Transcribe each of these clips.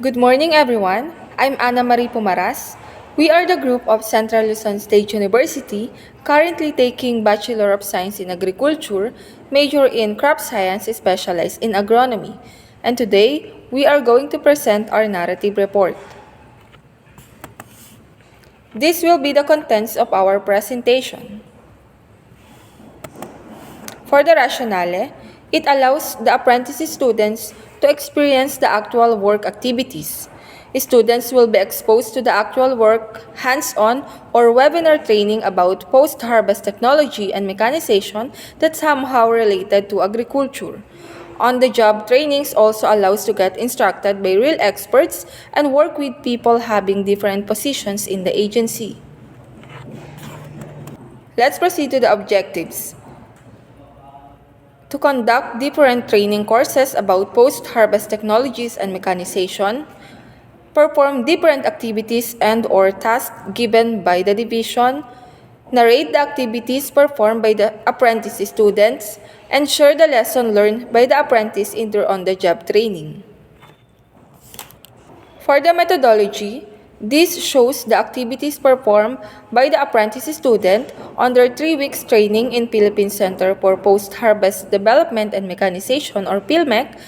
Good morning, everyone. I'm Ana Marie Pumaras. We are the group of Central Luzon State University, currently taking Bachelor of Science in Agriculture, major in Crop Science, specialized in Agronomy. And today, we are going to present our narrative report. This will be the contents of our presentation. For the rationale, it allows the apprentice students to experience the actual work activities. Students will be exposed to the actual work, hands-on, or webinar training about post-harvest technology and mechanization that's somehow related to agriculture. On-the-job trainings also allows to get instructed by real experts and work with people having different positions in the agency. Let's proceed to the objectives. To conduct different training courses about post-harvest technologies and mechanization, perform different activities and/or tasks given by the division, narrate the activities performed by the apprentice students, and share the lesson learned by the apprentice in their on-the-job training. For the methodology, this shows the activities performed by the apprentice student on their 3 weeks training in Philippine Center for Post-Harvest Development and Mechanization or Philmech.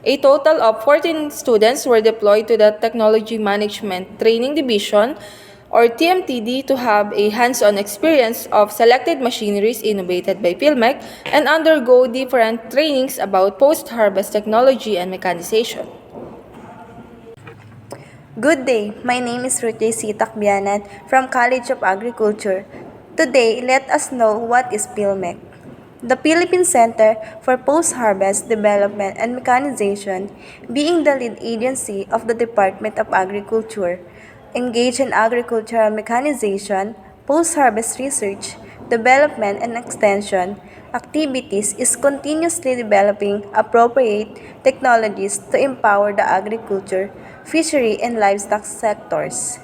A total of 14 students were deployed to the Technology Management Training Division or TMTD to have a hands-on experience of selected machineries innovated by Philmech and undergo different trainings about post-harvest technology and mechanization. Good day, my name is Ruth Tacbianan from College of Agriculture. Today, let us know what is Philmech. The Philippine Center for Post-Harvest Development and Mechanization, being the lead agency of the Department of Agriculture, engaged in agricultural mechanization, post-harvest research, development and extension activities is continuously developing appropriate technologies to empower the agriculture, fishery, and livestock sectors.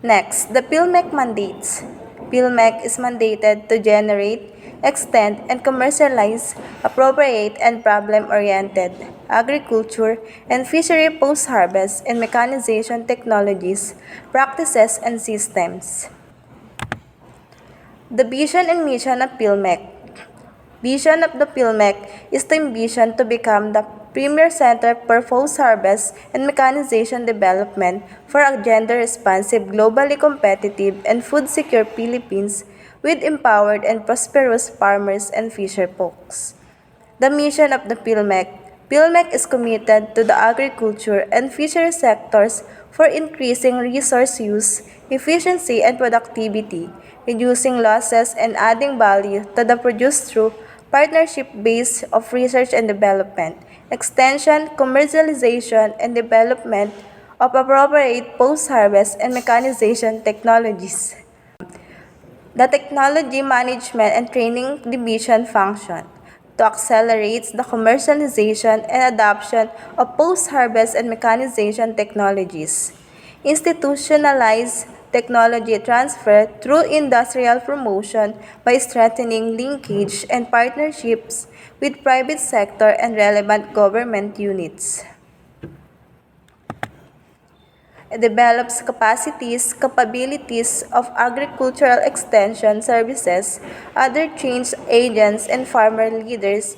Next, the Philmech mandates. Philmech is mandated to generate, extend, and commercialize appropriate and problem-oriented agriculture and fishery post-harvest and mechanization technologies, practices, and systems. The vision and mission of Philmech. Vision of the Philmech is to envision to become the premier center for post-harvest and mechanization development for a gender-responsive, globally competitive, and food-secure Philippines with empowered and prosperous farmers and fisher folks. The mission of the Philmech. Philmech is committed to the agriculture and fishery sectors for increasing resource use, efficiency, and productivity, reducing losses and adding value to the produce through partnership base of research and development, extension, commercialization, and development of appropriate post-harvest and mechanization technologies. The Technology Management and Training Division function to accelerate the commercialization and adoption of post-harvest and mechanization technologies, institutionalize technology transfer through industrial promotion by strengthening linkage and partnerships with private sector and relevant government units. It develops capabilities of agricultural extension services, other change agents and farmer leaders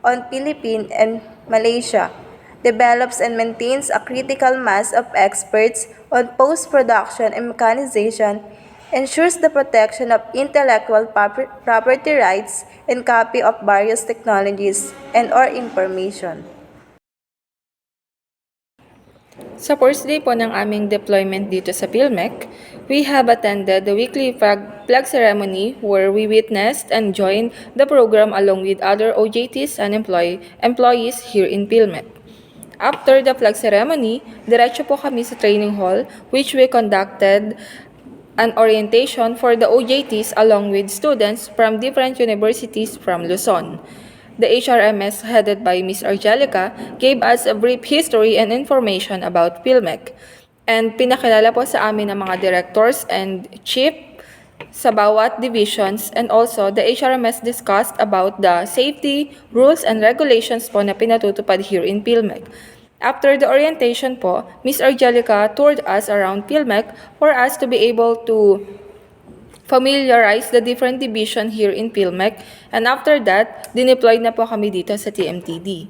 on Philippines and Malaysia, develops and maintains a critical mass of experts on post-production and mechanization, ensures the protection of intellectual property rights and copy of various technologies and/or information. Sa first day po ng aming deployment dito sa Philmech, we have attended the weekly flag ceremony where we witnessed and joined the program along with other OJTs and employees here in Philmech. After the flag ceremony, diretso po kami sa training hall which we conducted an orientation for the OJTs along with students from different universities from Luzon. The HRMS headed by Ms. Angelica gave us a brief history and information about Philmech and pinakilala po sa amin ng mga directors and chief sa bawat divisions and also the HRMS discussed about the safety, rules, and regulations po na pinatutupad here in Philmech. After the orientation po, Miss Angelica toured us around Philmech for us to be able to familiarize the different division here in Philmech, and after that, dineployed na po kami dito sa TMTD.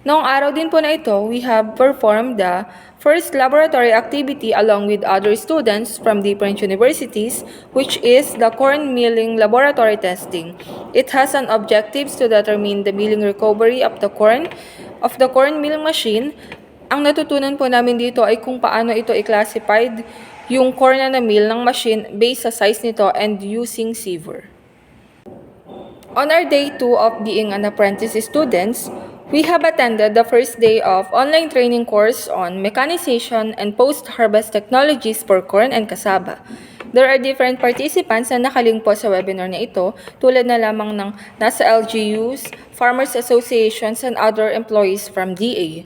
Noong araw din po na ito, we have performed the first laboratory activity along with other students from different universities, which is the corn milling laboratory testing. It has an objectives to determine the milling recovery of the corn milling machine. Ang natutunan po namin dito ay kung paano ito i-classified yung corn na mill ng machine based sa size nito and using sieve. On our day 2 of being an apprentice students, we have attended the first day of online training course on mechanization and post-harvest technologies for corn and cassava. There are different participants na nakalink po sa webinar na ito, tulad na lamang ng nasa LGUs, farmers associations, and other employees from DA.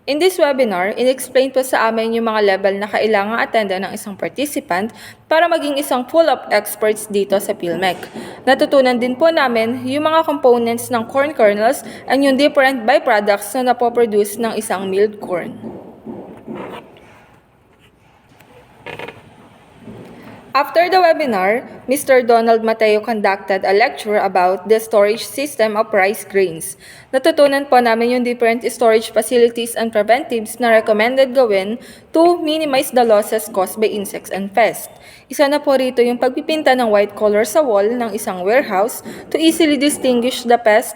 In this webinar, in-explain po sa amin yung mga level na kailangang attenda ng isang participant para maging isang full of experts dito sa Philmech. Natutunan din po namin yung mga components ng corn kernels and yung different byproducts na napoproduce ng isang milled corn. After the webinar, Mr. Donald Mateo conducted a lecture about the storage system of rice grains. Natutunan po namin yung different storage facilities and preventives na recommended gawin to minimize the losses caused by insects and pests. Isa na po rito yung pagpipinta ng white color sa wall ng isang warehouse to easily distinguish the pests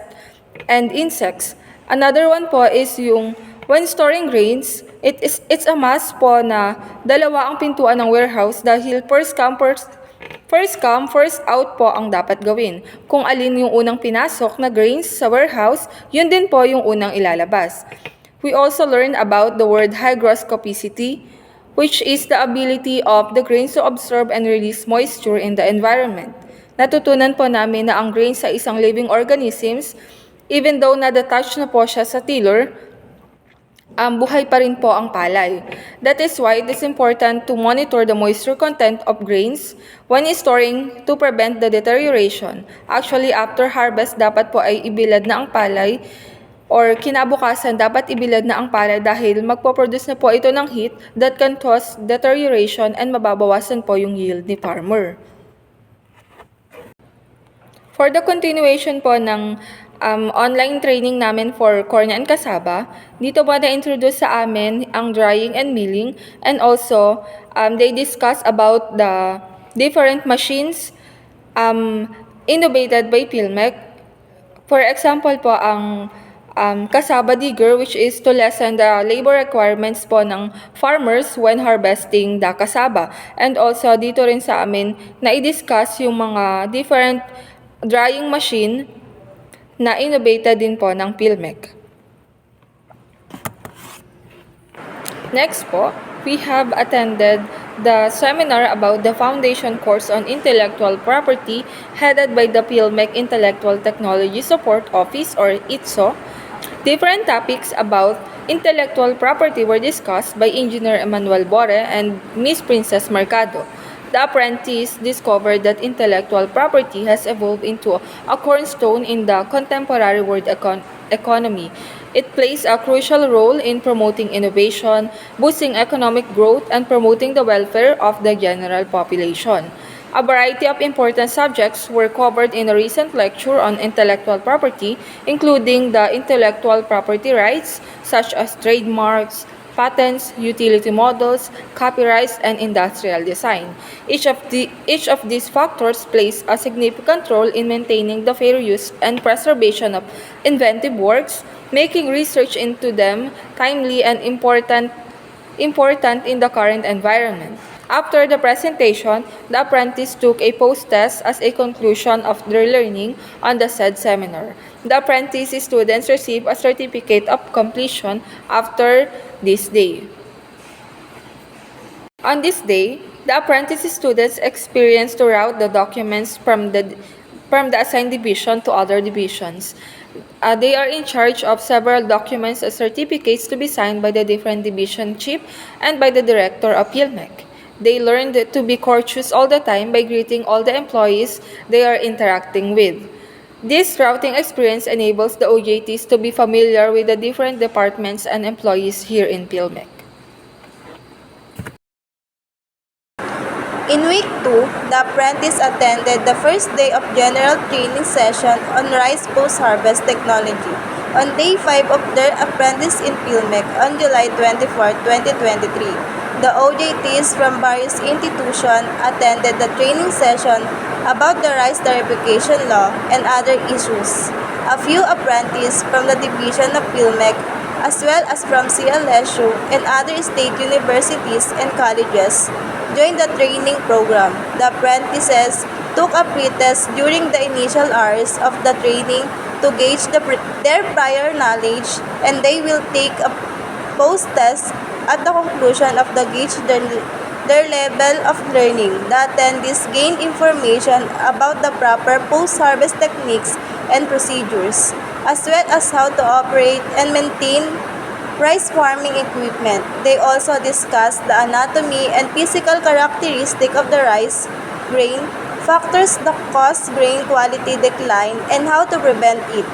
and insects. Another one po is yung when storing grains, it's a must po na dalawa ang pintuan ng warehouse dahil first come, first out po ang dapat gawin. Kung alin yung unang pinasok na grains sa warehouse, yun din po yung unang ilalabas. We also learned about the word hygroscopicity, which is the ability of the grains to absorb and release moisture in the environment. Natutunan po namin na ang grains sa isang living organisms, even though na-detach na po siya sa tiller, buhay pa rin po ang palay. That is why it is important to monitor the moisture content of grains when storing to prevent the deterioration. Actually, after harvest, dapat po ay ibilad na ang palay or kinabukasan dapat ibilad na ang palay dahil magpo-produce na po ito ng heat that can cause deterioration and mababawasan po yung yield ni farmer. For the continuation po ng online training namin for corn and cassava, dito po na-introduce sa amin ang drying and milling, and also they discuss about the different machines innovated by Philmech. For example po, ang cassava digger, which is to lessen the labor requirements po ng farmers when harvesting the cassava. And also dito rin sa amin na i-discuss yung mga different drying machine na innovated din po ng Philmech. Next po, we have attended the seminar about the foundation course on intellectual property headed by the Philmech Intellectual Technology Support Office or ITSO. Different topics about intellectual property were discussed by Engineer Emmanuel Bore and Miss Princess Mercado. The apprentice discovered that intellectual property has evolved into a cornerstone in the contemporary world economy. It plays a crucial role in promoting innovation, boosting economic growth, and promoting the welfare of the general population. A variety of important subjects were covered in a recent lecture on intellectual property, including the intellectual property rights such as trademarks, patents, utility models, copyrights, and industrial design. Each of these factors plays a significant role in maintaining the fair use and preservation of inventive works, making research into them timely and important in the current environment. After the presentation, the apprentice took a post-test as a conclusion of their learning on the said seminar. The apprentice students receive a certificate of completion after this day. On this day, the apprentice students experience to route the documents from the assigned division to other divisions. They are in charge of several documents as certificates to be signed by the different division chief and by the director of Philmech. They learned to be courteous all the time by greeting all the employees they are interacting with. This routing experience enables the OJTs to be familiar with the different departments and employees here in Philmech. In week 2, the apprentice attended the first day of general training session on rice post-harvest technology on day 5 of their apprentice in Philmech on July 24, 2023. The OJTs from various institutions attended the training session about the rice tariffication law and other issues. A few apprentices from the division of Philmech as well as from CLSU and other state universities and colleges joined the training program. The apprentices took a pretest during the initial hours of the training to gauge their prior knowledge, and they will take a post-test at the conclusion of the gauge their level of learning. The attendees gain information about the proper post-harvest techniques and procedures, as well as how to operate and maintain rice farming equipment. They also discussed the anatomy and physical characteristic of the rice grain, factors that cause grain quality decline, and how to prevent it,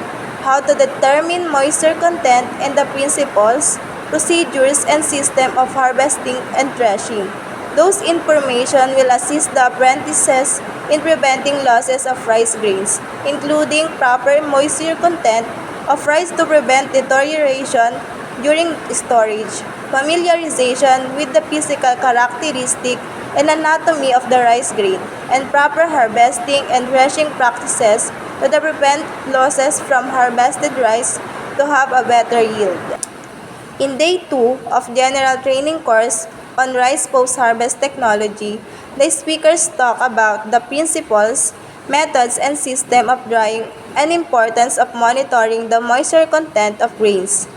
how to determine moisture content, and the principles, procedures, and system of harvesting and threshing. Those information will assist the apprentices in preventing losses of rice grains, including proper moisture content of rice to prevent deterioration during storage, familiarization with the physical characteristic and anatomy of the rice grain, and proper harvesting and threshing practices to prevent losses from harvested rice to have a better yield. In day 2 of general training course on rice post-harvest technology, the speakers talk about the principles, methods, and system of drying and importance of monitoring the moisture content of grains.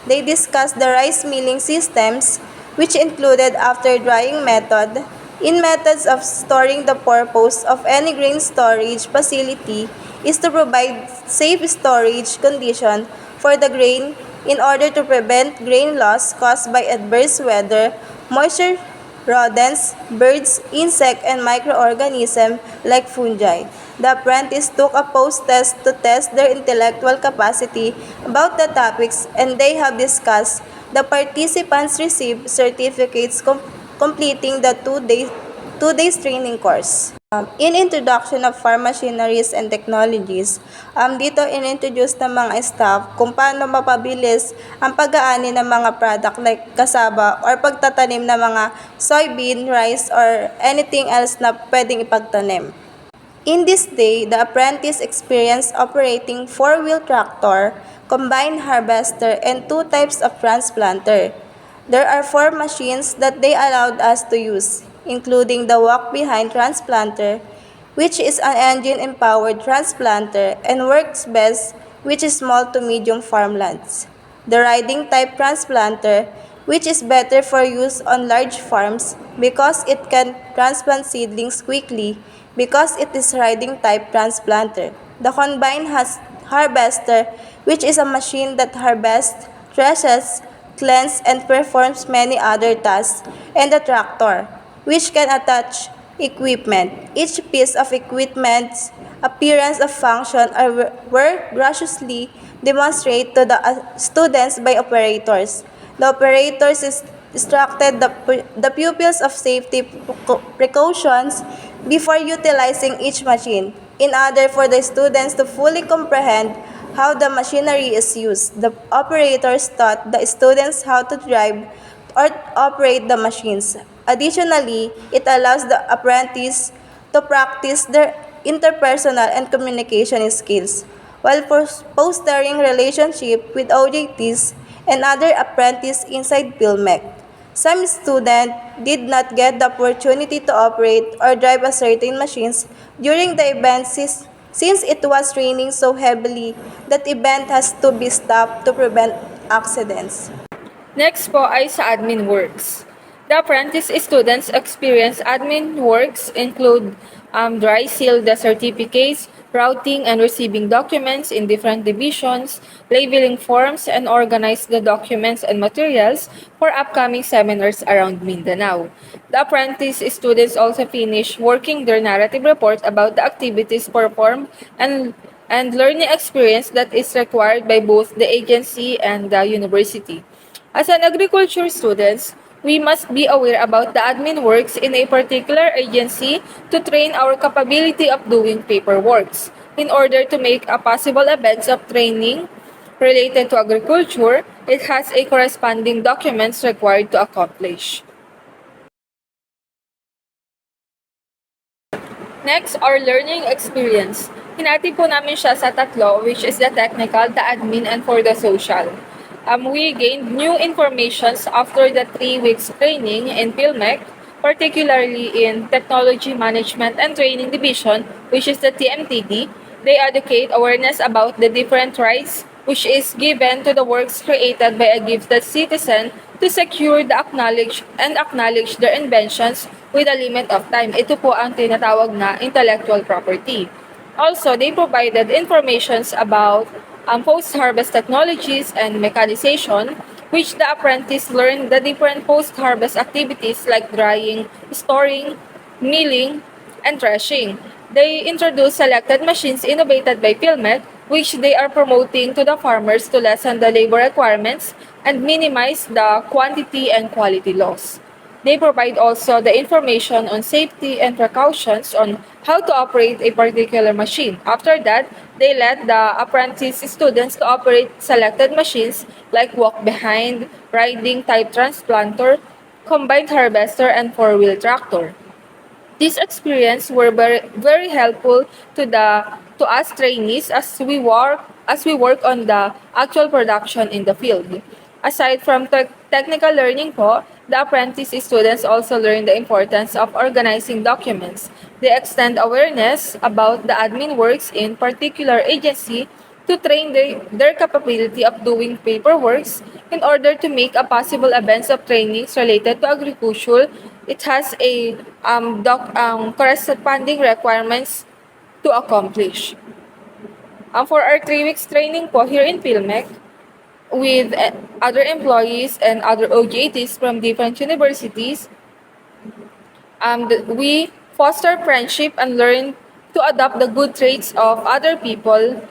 They discussed the rice milling systems, which included after drying method, in methods of storing. The purpose of any grain storage facility is to provide safe storage condition for the grain in order to prevent grain loss caused by adverse weather, moisture, rodents, birds, insect, and microorganisms like fungi. The apprentice took a post-test to test their intellectual capacity about the topics, and they have discussed. The participants received certificates completing the two days training course. In introduction of farm machineries and technologies, dito in-introduce ng mga staff kung paano mapabilis ang pag-aani ng mga product like kasaba or pagtatanim ng mga soybean, rice, or anything else na pwedeng ipagtanim. In this day, the apprentice experienced operating 4-wheel tractor, combined harvester, and 2 types of transplanter. There are 4 machines that they allowed us to use, including the walk-behind transplanter, which is an engine-empowered transplanter and works best which is small to medium farmlands. The riding type transplanter, which is better for use on large farms because it can transplant seedlings quickly because it is riding type transplanter. The combined harvester, which is a machine that harvests, threshes, cleanses, and performs many other tasks, and the tractor, which can attach equipment. Each piece of equipment's appearance of function were graciously demonstrated to the students by operators. The operators instructed the pupils of safety precautions before utilizing each machine. In order for the students to fully comprehend how the machinery is used, the operators taught the students how to drive or operate the machines. Additionally, it allows the apprentice to practice their interpersonal and communication skills while fostering relationship with OJTs and other apprentices inside Philmech. Some students did not get the opportunity to operate or drive a certain machines during the event since it was raining so heavily that event has to be stopped to prevent accidents. Next po ay sa admin works. The apprentice students experience admin works include dry seal the certificates, routing and receiving documents in different divisions, labeling forms, and organize the documents and materials for upcoming seminars around Mindanao. The apprentice students also finish working their narrative report about the activities performed and and learning experience that is required by both the agency and the university. As an agriculture students, we must be aware about the admin works in a particular agency to train our capability of doing paperworks. In order to make a possible events of training related to agriculture, it has a corresponding documents required to accomplish. Next, our learning experience. Hinati po namin siya sa tatlo, which is the technical, the admin, and for the social. We gained new informations after the 3 weeks training in Philmech, particularly in Technology Management and Training Division, which is the TMTD. They educate awareness about the different rights which is given to the works created by a gifted citizen to secure the acknowledge their inventions with a limit of time. Ito po ang tinatawag na intellectual property. Also, they provided informations about post-harvest technologies and mechanization, which the apprentice learned the different post-harvest activities like drying, storing, milling, and threshing. They introduced selected machines innovated by Philmech, which they are promoting to the farmers to lessen the labor requirements and minimize the quantity and quality loss. They provide also the information on safety and precautions on how to operate a particular machine. After that, they let the apprentice students to operate selected machines like walk behind, riding type transplanter, combined harvester, and four-wheel tractor. These experience were very helpful to us trainees as we work on the actual production in the field. Aside from technical learning po, the apprentice students also learn the importance of organizing documents. They extend awareness about the admin works in particular agency to train their capability of doing paperworks in order to make a possible events of trainings related to agriculture. It has a corresponding requirements to accomplish. For our 3 weeks training po here in Philmech, with other employees and other OJTs from different universities, we foster friendship and learn to adopt the good traits of other people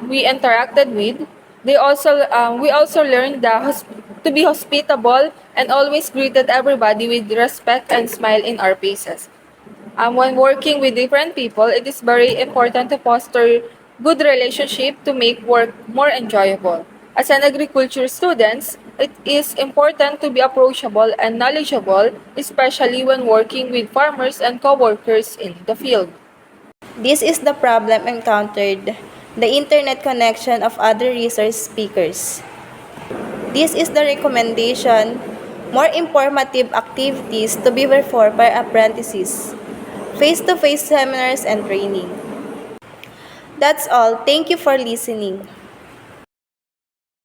we interacted with. We also learned to be hospitable and always greeted everybody with respect and smile in our faces. When working with different people, it is very important to foster good relationship to make work more enjoyable. As an agriculture student, it is important to be approachable and knowledgeable, especially when working with farmers and co-workers in the field. This is the problem encountered, the internet connection of other resource speakers. This is the recommendation, more informative activities to be performed by apprentices, face-to-face seminars and training. That's all. Thank you for listening.